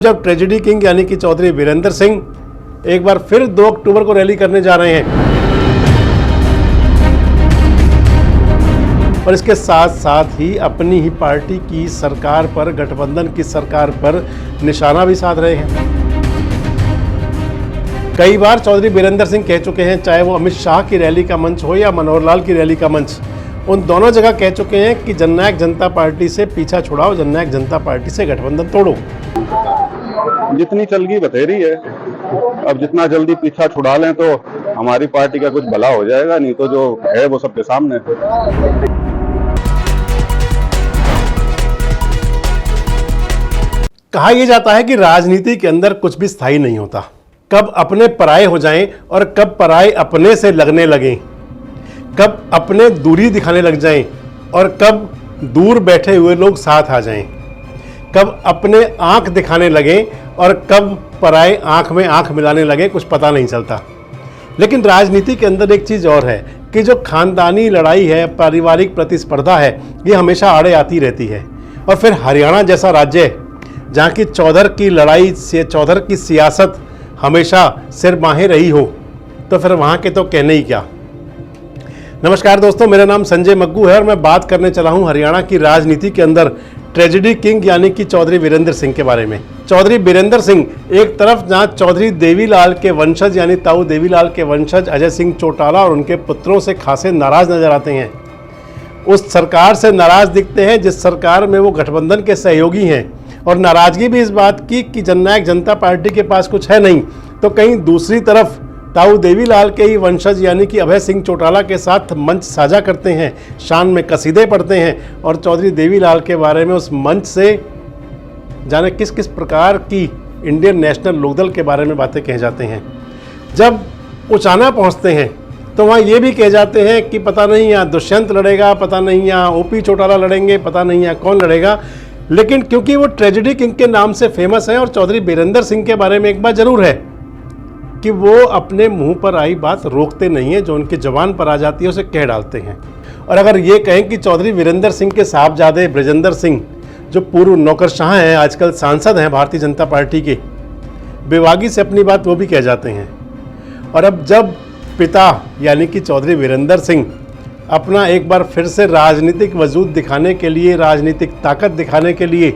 जब tragedy king यानी कि चौधरी वीरेंद्र सिंह एक बार फिर 2 अक्टूबर को रैली करने जा रहे हैं और इसके साथ साथ ही अपनी ही पार्टी की सरकार पर, गठबंधन की सरकार पर निशाना भी साध रहे हैं। कई बार चौधरी वीरेंद्र सिंह कह चुके हैं, चाहे वो अमित शाह की रैली का मंच हो या मनोहर लाल की रैली का मंच, उन दोनों जगह कह चुके हैं कि जननायक जनता पार्टी से पीछा छुड़ाओ, जननायक जनता पार्टी से गठबंधन तोड़ो। जितनी चलगी बतेरी है, अब जितना जल्दी पीछा छुड़ा लें तो हमारी पार्टी का कुछ भला हो जाएगा, नहीं तो जो है वो सबके सामने। कहा यह जाता है कि राजनीति के अंदर कुछ भी स्थायी नहीं होता, कब अपने पराये हो जाएं और कब पराये अपने से लगने लगें, कब अपने दूरी दिखाने लग जाएं और कब दूर बैठे हुए लोग साथ आ जाएं, कब अपने आंख दिखाने लगें और कब पराये आंख में आंख मिलाने लगे, कुछ पता नहीं चलता। लेकिन राजनीति के अंदर एक चीज़ और है कि जो खानदानी लड़ाई है, पारिवारिक प्रतिस्पर्धा है, ये हमेशा आड़े आती रहती है। और फिर हरियाणा जैसा राज्य जहाँ की चौधर की लड़ाई से, चौधर की सियासत हमेशा सिरमाहे रही हो, तो फिर वहाँ के तो कहने ही क्या। नमस्कार दोस्तों, मेरा नाम संजय मग्गू है और मैं बात करने चला हूँ हरियाणा की राजनीति के अंदर ट्रेजेडी किंग यानी कि चौधरी वीरेंद्र सिंह के बारे में। चौधरी वीरेंद्र सिंह एक तरफ जहाँ चौधरी देवीलाल के वंशज यानी ताऊ देवीलाल के वंशज अजय सिंह चौटाला और उनके पुत्रों से खासे नाराज नजर आते हैं, उस सरकार से नाराज दिखते हैं जिस सरकार में वो गठबंधन के सहयोगी हैं, और नाराजगी भी इस बात की कि जननायक जनता पार्टी के पास कुछ है नहीं, तो कहीं दूसरी तरफ ताऊ देवीलाल के ही वंशज यानी कि अभय सिंह चौटाला के साथ मंच साझा करते हैं, शान में कसीदे पढ़ते हैं और चौधरी देवीलाल के बारे में उस मंच से जाने किस किस प्रकार की इंडियन नेशनल लोकदल के बारे में बातें कह जाते हैं। जब उचाना पहुंचते हैं तो वहाँ ये भी कह जाते हैं कि पता नहीं यहाँ दुष्यंत लड़ेगा, पता नहीं यहाँ ओपी चौटाला लड़ेंगे, पता नहीं यहाँ कौन लड़ेगा। लेकिन क्योंकि वो ट्रेजेडी किंग के नाम से फेमस है और चौधरी वीरेंद्र सिंह के बारे में एक बात जरूर है कि वो अपने मुंह पर आई बात रोकते नहीं है, जो उनकी जबान पर आ जाती है उसे कह डालते हैं। और अगर ये कहें कि चौधरी वीरेंद्र सिंह के साहबजादे ब्रजेंद्र सिंह, जो पूर्व नौकरशाह हैं, आजकल सांसद हैं भारतीय जनता पार्टी के, बेवागी से अपनी बात वो भी कह जाते हैं। और अब जब पिता यानी कि चौधरी वीरेंद्र सिंह अपना एक बार फिर से राजनीतिक वजूद दिखाने के लिए, राजनीतिक ताकत दिखाने के लिए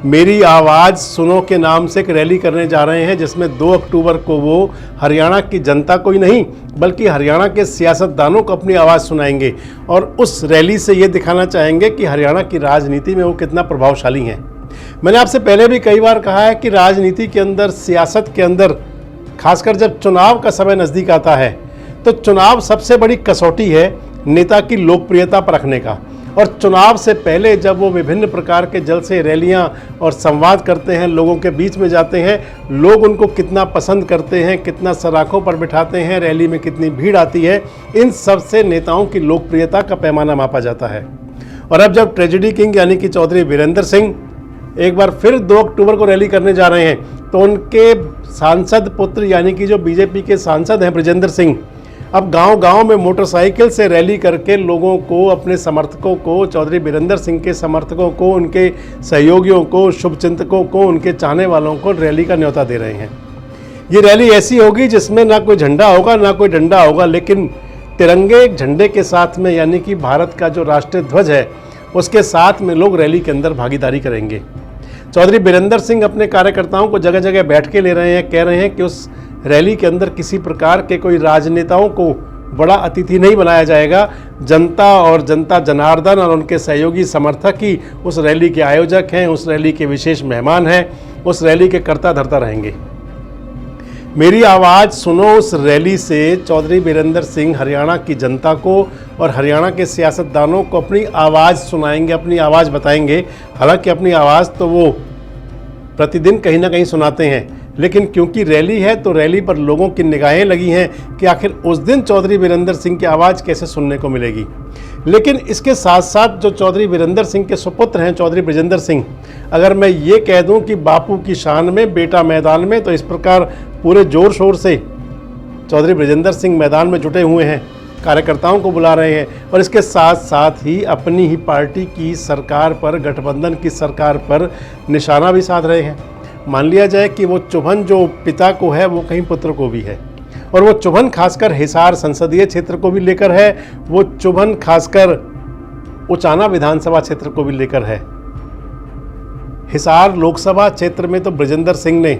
मेरी आवाज़ सुनो के नाम से एक रैली करने जा रहे हैं, जिसमें 2 अक्टूबर को वो हरियाणा की जनता को ही नहीं बल्कि हरियाणा के सियासतदानों को अपनी आवाज़ सुनाएंगे और उस रैली से ये दिखाना चाहेंगे कि हरियाणा की राजनीति में वो कितना प्रभावशाली हैं। मैंने आपसे पहले भी कई बार कहा है कि राजनीति के अंदर, सियासत के अंदर, खासकर जब चुनाव का समय नज़दीक आता है तो चुनाव सबसे बड़ी कसौटी है नेता की लोकप्रियता परखने का। और चुनाव से पहले जब वो विभिन्न प्रकार के जलसे, रैलियां और संवाद करते हैं, लोगों के बीच में जाते हैं, लोग उनको कितना पसंद करते हैं, कितना सराखों पर बिठाते हैं, रैली में कितनी भीड़ आती है, इन सब से नेताओं की लोकप्रियता का पैमाना मापा जाता है। और अब जब ट्रेजेडी किंग यानी कि चौधरी वीरेंद्र सिंह एक बार फिर 2 अक्टूबर को रैली करने जा रहे हैं तो उनके सांसद पुत्र यानी कि जो बीजेपी के सांसद हैं ब्रजेंद्र सिंह, अब गांव-गांव में मोटरसाइकिल से रैली करके लोगों को, अपने समर्थकों को, चौधरी वीरेंद्र सिंह के समर्थकों को, उनके सहयोगियों को, शुभचिंतकों को, उनके चाहने वालों को रैली का न्योता दे रहे हैं। ये रैली ऐसी होगी जिसमें ना कोई झंडा होगा ना कोई डंडा होगा, लेकिन तिरंगे झंडे के साथ में यानी कि भारत का जो राष्ट्रीय ध्वज है उसके साथ में लोग रैली के अंदर भागीदारी करेंगे। चौधरी वीरेंद्र सिंह अपने कार्यकर्ताओं को जगह जगह बैठ के ले रहे हैं, कह रहे हैं कि उस रैली के अंदर किसी प्रकार के कोई राजनेताओं को बड़ा अतिथि नहीं बनाया जाएगा। जनता और जनता जनार्दन और उनके सहयोगी समर्थक ही उस रैली के आयोजक हैं, उस रैली के विशेष मेहमान हैं, उस रैली के कर्ता धर्ता रहेंगे। मेरी आवाज़ सुनो उस रैली से चौधरी वीरेंद्र सिंह हरियाणा की जनता को और हरियाणा के सियासतदानों को अपनी आवाज़ सुनाएंगे, अपनी आवाज़ बताएंगे। हालांकि अपनी आवाज़ तो वो प्रतिदिन कहीं ना कहीं सुनाते हैं, लेकिन क्योंकि रैली है तो रैली पर लोगों की निगाहें लगी हैं कि आखिर उस दिन चौधरी वीरेंद्र सिंह की आवाज़ कैसे सुनने को मिलेगी। लेकिन इसके साथ साथ जो चौधरी वीरेंद्र सिंह के सुपुत्र हैं चौधरी ब्रजेंद्र सिंह, अगर मैं ये कह दूं कि बापू की शान में बेटा मैदान में, तो इस प्रकार पूरे जोर शोर से चौधरी ब्रजेंद्र सिंह मैदान में जुटे हुए हैं, कार्यकर्ताओं को बुला रहे हैं और इसके साथ साथ ही अपनी ही पार्टी की सरकार पर, गठबंधन की सरकार पर निशाना भी साध रहे हैं। मान लिया जाए कि वो चुभन जो पिता को है वो कहीं पुत्र को भी है, और वो चुभन खासकर हिसार संसदीय क्षेत्र को भी लेकर है, वो चुभन खासकर उचाना विधानसभा क्षेत्र को भी लेकर है। हिसार लोकसभा क्षेत्र में तो बृजेंद्र सिंह ने,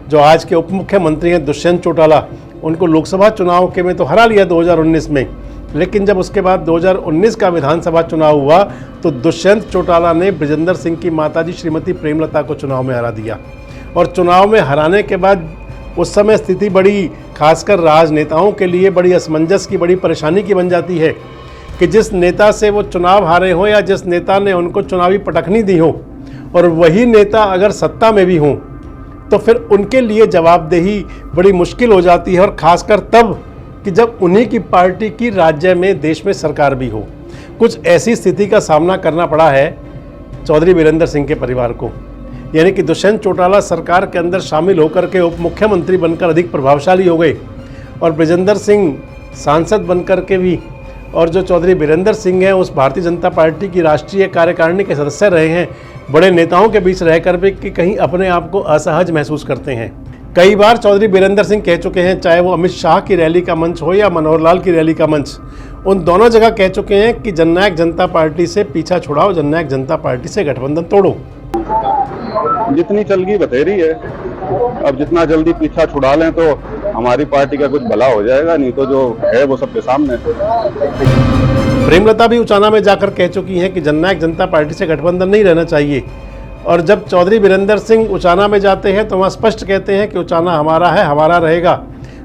जो आज के उप मुख्यमंत्री हैं दुष्यंत चौटाला, उनको लोकसभा चुनाव के में तो हरा लिया 2019 में, लेकिन जब उसके बाद 2019 का विधानसभा चुनाव हुआ तो दुष्यंत चौटाला ने बृजेंद्र सिंह की माताजी श्रीमती प्रेमलता को चुनाव में हरा दिया। और चुनाव में हराने के बाद उस समय स्थिति बड़ी, खासकर राजनेताओं के लिए बड़ी असमंजस की, बड़ी परेशानी की बन जाती है कि जिस नेता से वो चुनाव हारे हो या जिस नेता ने उनको चुनावी पटखनी दी हो, और वही नेता अगर सत्ता में भी हों तो फिर उनके लिए जवाबदेही बड़ी मुश्किल हो जाती है, और ख़ासकर तब कि जब उन्हीं की पार्टी की राज्य में, देश में सरकार भी हो। कुछ ऐसी स्थिति का सामना करना पड़ा है चौधरी बीरेंद्र सिंह के परिवार को, यानी कि दुष्यंत चौटाला सरकार के अंदर शामिल होकर के उप मुख्यमंत्री बनकर अधिक प्रभावशाली हो गए, और बृजेंद्र सिंह सांसद बनकर के भी, और जो चौधरी बीरेंद्र सिंह हैं उस भारतीय जनता पार्टी की राष्ट्रीय कार्यकारिणी के सदस्य रहे हैं, बड़े नेताओं के बीच रहकर भी कि कहीं अपने आप को असहज महसूस करते हैं। कई बार चौधरी बीरेंद्र सिंह कह चुके हैं, चाहे वो अमित शाह की रैली का मंच हो या मनोहर लाल की रैली का मंच, उन दोनों जगह कह चुके हैं कि जननायक जनता पार्टी से पीछा छुड़ाओ, जननायक जनता पार्टी से गठबंधन तोड़ो। जितनी चलगी बतेरी है, अब जितना जल्दी पीछा छुड़ा लें तो हमारी पार्टी का कुछ भला हो जाएगा, नहीं तो जो है वो सबके सामने। प्रेमलता भी उचाना में जाकर कह चुकी हैं कि जननायक जनता पार्टी से गठबंधन नहीं रहना चाहिए, और जब चौधरी बीरेंद्र सिंह उचाना में जाते हैं तो वहाँ स्पष्ट कहते हैं कि उचाना हमारा है, हमारा रहेगा,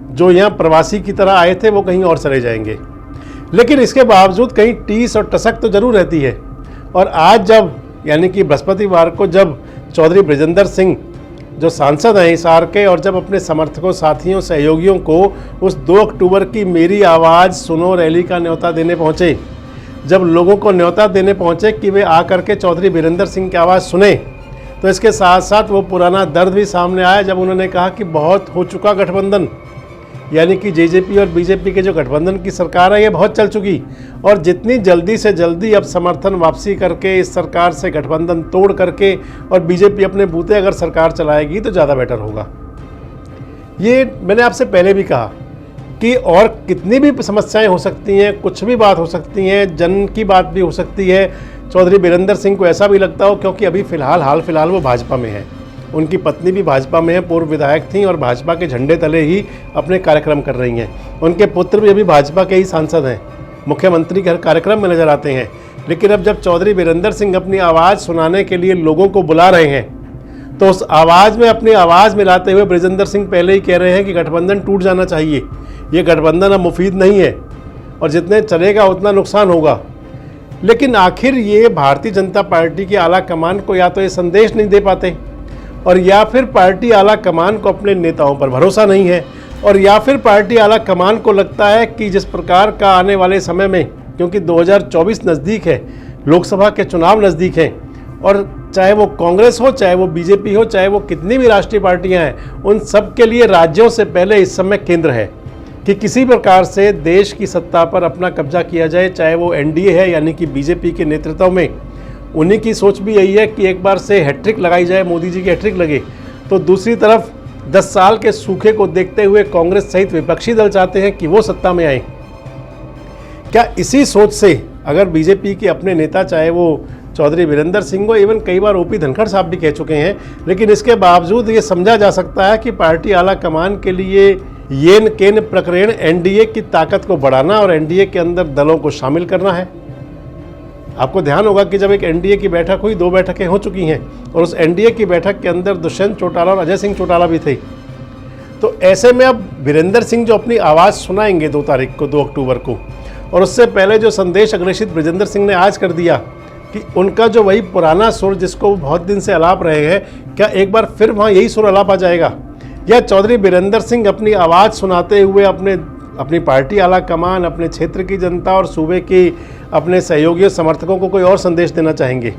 जो यहाँ प्रवासी की तरह आए थे वो कहीं और चले जाएंगे। लेकिन इसके बावजूद कहीं टीस और टसक तो जरूर रहती है। और आज जब, यानी कि बृहस्पतिवार को, जब चौधरी बृजेंद्र सिंह जो सांसद हैं हिसार के, और जब अपने समर्थकों, साथियों, सहयोगियों को उस 2 अक्टूबर की मेरी आवाज़ सुनो रैली का न्योता देने पहुँचे, जब लोगों को न्योता देने पहुँचे कि वे आकर के चौधरी बीरेंद्र सिंह की आवाज़ सुने, तो इसके साथ साथ वो पुराना दर्द भी सामने आया जब उन्होंने कहा कि बहुत हो चुका गठबंधन, यानी कि जेजेपी और बीजेपी के जो गठबंधन की सरकार है ये बहुत चल चुकी, और जितनी जल्दी से जल्दी अब समर्थन वापसी करके इस सरकार से गठबंधन तोड़ करके और बीजेपी अपने बूते अगर सरकार चलाएगी तो ज़्यादा बेटर होगा। ये मैंने आपसे पहले भी कहा कि और कितनी भी समस्याएं हो सकती हैं, कुछ भी बात हो सकती हैं, जन की बात भी हो सकती है, चौधरी बीरेंद्र सिंह को ऐसा भी लगता हो, क्योंकि अभी हाल फिलहाल वो भाजपा में है, उनकी पत्नी भी भाजपा में है, पूर्व विधायक थीं और भाजपा के झंडे तले ही अपने कार्यक्रम कर रही हैं। उनके पुत्र भी अभी भाजपा के ही सांसद हैं, मुख्यमंत्री के हर कार्यक्रम में नजर आते हैं। लेकिन अब जब चौधरी बीरेंद्र सिंह अपनी आवाज़ सुनाने के लिए लोगों को बुला रहे हैं, तो उस आवाज़ में अपनी आवाज़ मिलाते हुए बृजेंद्र सिंह पहले ही कह रहे हैं कि गठबंधन टूट जाना चाहिए, ये गठबंधन अब मुफीद नहीं है और जितने चलेगा उतना नुकसान होगा। लेकिन आखिर ये भारतीय जनता पार्टी की आला कमान को या तो ये संदेश नहीं दे पाते, और या फिर पार्टी आला कमान को अपने नेताओं पर भरोसा नहीं है, और या फिर पार्टी आला कमान को लगता है कि जिस प्रकार का आने वाले समय में, क्योंकि 2024 नज़दीक है, लोकसभा के चुनाव नज़दीक हैं, और चाहे वो कांग्रेस हो, चाहे वो बीजेपी हो, चाहे वो कितनी भी राष्ट्रीय पार्टियां हैं, उन सब के लिए राज्यों से पहले इस समय केंद्र है कि किसी प्रकार से देश की सत्ता पर अपना कब्जा किया जाए, चाहे वो एनडीए है यानी कि बीजेपी के नेतृत्व में। उन्हीं की सोच भी यही है कि एक बार से हैट्रिक लगाई जाए, मोदी जी की हैट्रिक लगे। तो दूसरी तरफ 10 साल के सूखे को देखते हुए कांग्रेस सहित विपक्षी दल चाहते हैं कि वो सत्ता में आए। क्या इसी सोच से अगर बीजेपी के अपने नेता, चाहे वो चौधरी बीरेंद्र सिंह को, इवन कई बार ओपी धनखड़ साहब भी कह चुके हैं, लेकिन इसके बावजूद ये समझा जा सकता है कि पार्टी आला कमान के लिए येन केन प्रकरण एनडीए की ताकत को बढ़ाना और एनडीए के अंदर दलों को शामिल करना है। आपको ध्यान होगा कि जब एक एनडीए की बैठक हुई, 2 बैठकें हो चुकी हैं, और उस एनडीए की बैठक के अंदर दुष्यंत चौटाला और अजय सिंह चौटाला भी थे। तो ऐसे में अब बीरेंद्र सिंह जो अपनी आवाज़ सुनाएंगे 2 तारीख को, 2 अक्टूबर को, और उससे पहले जो संदेश अग्रेषित बृजेंद्र सिंह ने आज कर दिया कि उनका जो वही पुराना सुर जिसको बहुत दिन से अलाप रहे हैं, क्या एक बार फिर वहाँ यही सुर अलाप आ जाएगा, या चौधरी बीरेंद्र सिंह अपनी आवाज़ सुनाते हुए अपनी पार्टी आला कमान, अपने क्षेत्र की जनता और सूबे की अपने सहयोगियों, समर्थकों को कोई और संदेश देना चाहेंगे?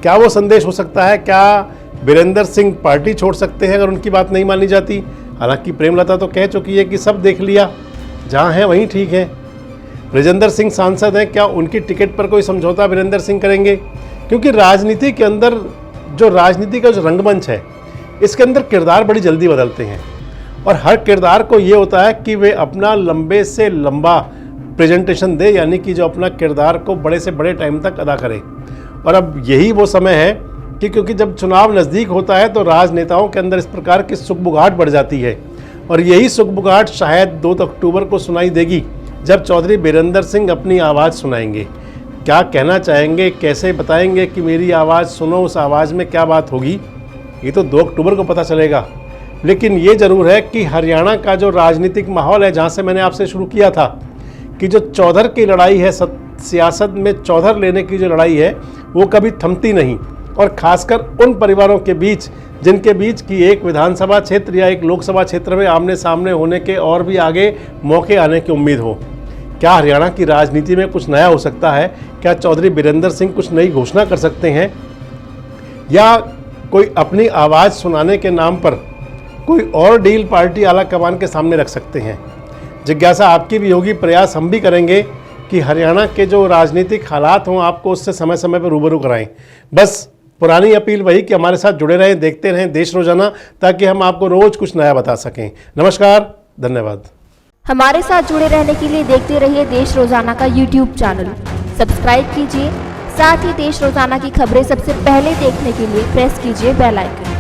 क्या वो संदेश हो सकता है? क्या बीरेंद्र सिंह पार्टी छोड़ सकते हैं अगर उनकी बात नहीं मानी जाती? हालांकि प्रेमलता तो कह चुकी है कि सब देख लिया, जहाँ है वहीं ठीक है। बृजेंद्र सिंह सांसद हैं, क्या उनकी टिकट पर कोई समझौता बीरेंद्र सिंह करेंगे? क्योंकि राजनीति के अंदर जो राजनीति का जो रंगमंच है, इसके अंदर किरदार बड़ी जल्दी बदलते हैं और हर किरदार को ये होता है कि वे अपना लंबे से लंबा प्रेजेंटेशन दे, यानी कि जो अपना किरदार को बड़े से बड़े टाइम तक अदा करे। और अब यही वो समय है कि क्योंकि जब चुनाव नज़दीक होता है तो राजनेताओं के अंदर इस प्रकार की सुगबुगाहट बढ़ जाती है और यही सुगबुगाहट शायद 2 अक्टूबर को सुनाई देगी जब चौधरी बीरेंद्र सिंह अपनी आवाज़ सुनाएंगे। क्या कहना चाहेंगे, कैसे बताएंगे कि मेरी आवाज़ सुनो, उस आवाज़ में क्या बात होगी, ये तो 2 अक्टूबर को पता चलेगा। लेकिन ये ज़रूर है कि हरियाणा का जो राजनीतिक माहौल है, जहाँ से मैंने आपसे शुरू किया था कि जो चौधर की लड़ाई है, सियासत में चौधर लेने की जो लड़ाई है वो कभी थमती नहीं, और ख़ासकर उन परिवारों के बीच जिनके बीच की एक विधानसभा क्षेत्र या एक लोकसभा क्षेत्र में आमने सामने होने के और भी आगे मौके आने की उम्मीद हो। क्या हरियाणा की राजनीति में कुछ नया हो सकता है? क्या चौधरी बीरेंद्र सिंह कुछ नई घोषणा कर सकते हैं, या कोई अपनी आवाज़ सुनाने के नाम पर कोई और डील पार्टी आला कमान के सामने रख सकते हैं? जिज्ञासा आपकी भी होगी, प्रयास हम भी करेंगे कि हरियाणा के जो राजनीतिक हालात हों आपको उससे समय समय पर रूबरू कराएं। बस पुरानी अपील वही कि हमारे साथ जुड़े रहें, देखते रहें देश रोजाना, ताकि हम आपको रोज कुछ नया बता सकें। नमस्कार, धन्यवाद। हमारे साथ जुड़े रहने के लिए देखते रहिए देश रोजाना का यूट्यूब चैनल, सब्सक्राइब कीजिए। साथ ही देश रोजाना की खबरें सबसे पहले देखने के लिए प्रेस कीजिए बेल आइकन।